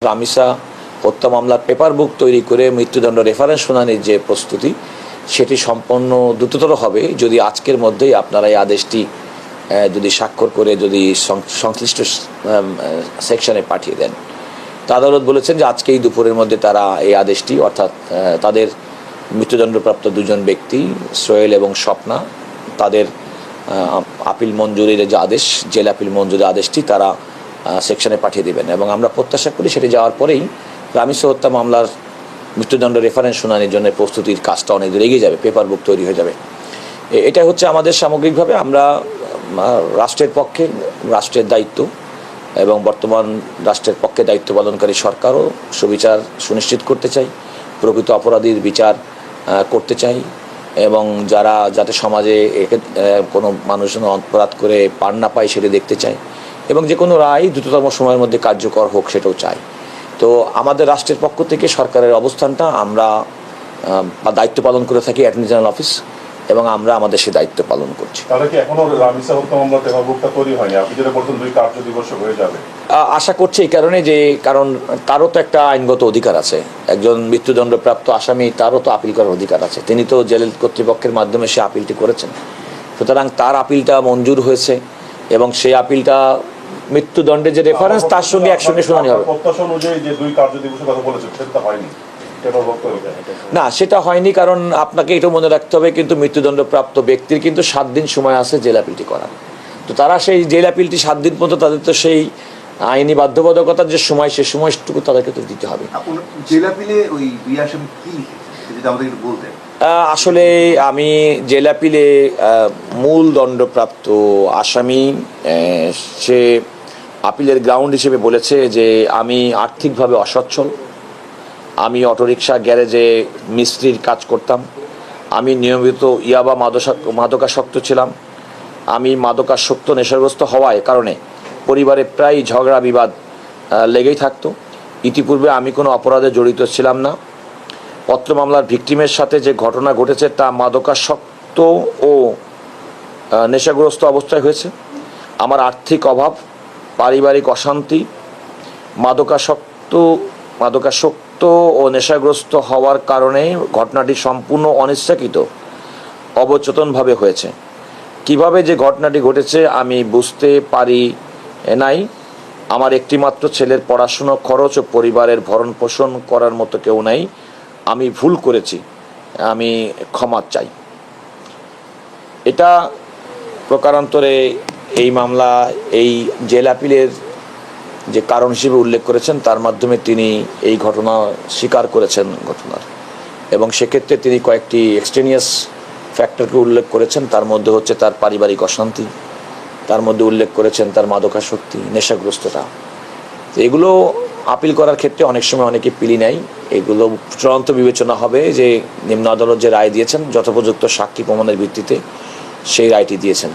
রামিসা হত্যা মামলার পেপার বুক তৈরি করে মৃত্যুদণ্ড রেফারেন্স শুনানির যে প্রস্তুতি সেটি সম্পন্ন দ্রুততর হবে যদি আজকের মধ্যেই আপনারা এই আদেশটি যদি স্বাক্ষর করে যদি সংশ্লিষ্ট সেকশনে পাঠিয়ে দেন। তা আদালত বলেছেন যে আজকেই দুপুরের মধ্যে তারা এই আদেশটি অর্থাৎ তাদের মৃত্যুদণ্ডপ্রাপ্ত দুজন ব্যক্তি সোহেল এবং স্বপ্না তাদের আপিল মঞ্জুরির যে আদেশ জেল আপিল মঞ্জুরির আদেশটি তারা সেকশনে পাঠিয়ে দেবেন এবং আমরা প্রত্যাশা করি সেটি যাওয়ার পরেই রামিসা হত্যা মামলার মৃত্যুদণ্ড রেফারেন্স শুনানির জন্য প্রস্তুতির কাজটা অনেক দূর এগিয়ে যাবে, পেপার বুক তৈরি হয়ে যাবে। এটা হচ্ছে আমাদের সামগ্রিকভাবে আমরা রাষ্ট্রের পক্ষে রাষ্ট্রের দায়িত্ব এবং বর্তমান রাষ্ট্রের পক্ষে দায়িত্ব পালনকারী সরকারও সুবিচার সুনিশ্চিত করতে চাই, প্রকৃত অপরাধীর বিচার করতে চাই এবং যারা যাতে সমাজে কোনো মানুষজন অপরাধ করে পার না পায় সেটা দেখতে চাই এবং যে কোনো রায় দ্রুততম সময়ের মধ্যে কার্যকর হোক সেটাও চাই। তো আমাদের রাষ্ট্রের পক্ষ থেকে সরকারের অবস্থানটা আমরা দায়িত্ব পালন করে থাকি অ্যাটর্নি জেনারেল অফিস এবং আমরা আমাদের সে দায়িত্ব পালন করছি। তাহলে কি এখনো রামিসা হত্যা মামলা পেপার বুকটা তৈরি হয়নি? আপনি যেটা বলছেন 2 কার্য দিবস হয়ে যাবে আশা করছি এই কারণে যে কারণ তারও তো একটা আইনগত অধিকার আছে, একজন মৃত্যুদণ্ডপ্রাপ্ত আসামি তারও তো আপিল করার অধিকার আছে, তিনি তো জেল কর্তৃপক্ষের মাধ্যমে সে আপিলটি করেছেন, সুতরাং তার আপিলটা মঞ্জুর হয়েছে এবং সেই আপিলটা মৃত্যুদণ্ডের যে রেফারেন্স তার সঙ্গে একসঙ্গে শুনানি হবে। প্রত্যাশা অনুযায়ী যে 2 কার্য দিবসের কথা বলেছেন সেটা হয়নি, না সেটা হয়নি কারণ আপনাকে এটা মনে রাখতে হবে কিন্তু মৃত্যুদণ্ডপ্রাপ্ত ব্যক্তির কিন্তু 7 দিন সময় আছে জেল আপিলটি করার। তো তারা সেই জেল আপিলটি 7 দিন পর্যন্ত তাদের তো সেই আইনি বাধ্যবাধকতার যে সময় সে সময়টুকু তাদেরকে তো দিতে হবে। জেল আপিলে ওই দুই আসামি কি যদি আমাদের একটু বলতেন। আসলে আমি জেল আপিলে মূল দণ্ডপ্রাপ্ত আসামি সে আপিলের গ্রাউন্ড হিসেবে বলেছে যে আমি আর্থিকভাবে অসচ্ছল, আমি অটোরিকশা গ্যারেজে মিস্ত্রির কাজ করতাম, আমি নিয়মিত ইয়াবা মাদকাসক্ত ছিলাম, আমি মাদকাসক্ত নেশাগ্রস্ত হওয়ায় কারণে পরিবারে প্রায় ঝগড়া বিবাদ লেগেই থাকতো। ইতিপূর্বে আমি কোনো অপরাধে জড়িত ছিলাম না। পত্র মামলার ভিকটিমের সাথে যে ঘটনা ঘটেছে তা মাদকাসক্ত ও নেশাগ্রস্ত অবস্থায় হয়েছে। আমার আর্থিক অভাব, পারিবারিক অশান্তি, মাদকাসক্ত ও নেশাগ্রস্ত হওয়ার কারণে ঘটনাটি সম্পূর্ণ অনিচ্ছাকৃত অবচেতনভাবে হয়েছে। কিভাবে যে ঘটনাটি ঘটেছে আমি বুঝতে পারি নাই। আমার একটিমাত্র ছেলের পড়াশুনো খরচ ও পরিবারের ভরণ পোষণ করার মতো কেউ নাই। আমি ভুল করেছি, আমি ক্ষমা চাই। এটা প্রকারান্তরে এই মামলা এই জেল আপিলের যে কারণ হিসেবে উল্লেখ করেছেন তার মাধ্যমে তিনি এই ঘটনা স্বীকার করেছেন ঘটনার এবং সেক্ষেত্রে তিনি কয়েকটি এক্সটেনিয়াস ফ্যাক্টরকে উল্লেখ করেছেন, তার মধ্যে হচ্ছে তার পারিবারিক অশান্তি, তার মধ্যে উল্লেখ করেছেন তার মাদকাসক্তি, নেশাগ্রস্ততা। এগুলো আপিল করার ক্ষেত্রে অনেক সময় অনেকে পিলি নেয়, এগুলো চূড়ান্ত বিবেচনা হবে যে নিম্ন আদালত যে রায় দিয়েছেন যথোপযুক্ত সাক্ষী প্রমাণের ভিত্তিতে সেই রায়টি দিয়েছেন।